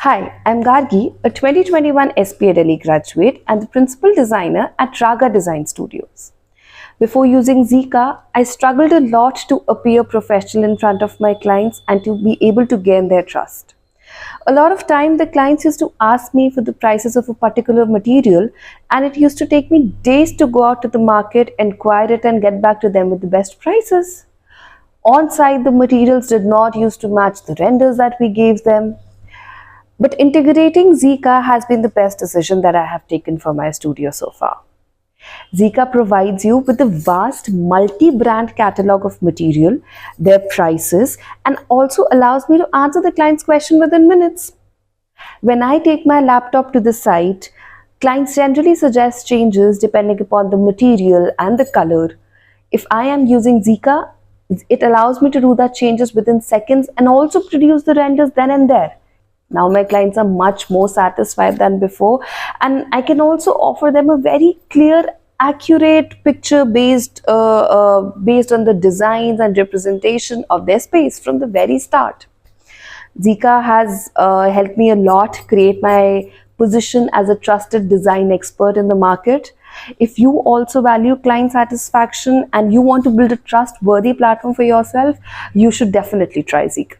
Hi, I'm Gargi, a 2021 SPA Delhi graduate and the principal designer at RAGA Design Studios. Before using Zeyka, I struggled a lot to appear professional in front of my clients and to be able to gain their trust. A lot of time, the clients used to ask me for the prices of a particular material, and it used to take me days to go out to the market, inquire it, and get back to them with the best prices. On site, the materials did not used to match the renders that we gave them. But integrating Zeyka has been the best decision that I have taken for my studio so far. Zeyka provides you with a vast multi-brand catalog of material, their prices, and also allows me to answer the client's question within minutes. When I take my laptop to the site, clients generally suggest changes depending upon the material and the color. If I am using Zeyka, it allows me to do that changes within seconds and also produce the renders then and there. Now my clients are much more satisfied than before, and I can also offer them a very clear, accurate picture based on the designs and representation of their space from the very start. Zeyka has helped me a lot create my position as a trusted design expert in the market. If you also value client satisfaction and you want to build a trustworthy platform for yourself, you should definitely try Zeyka.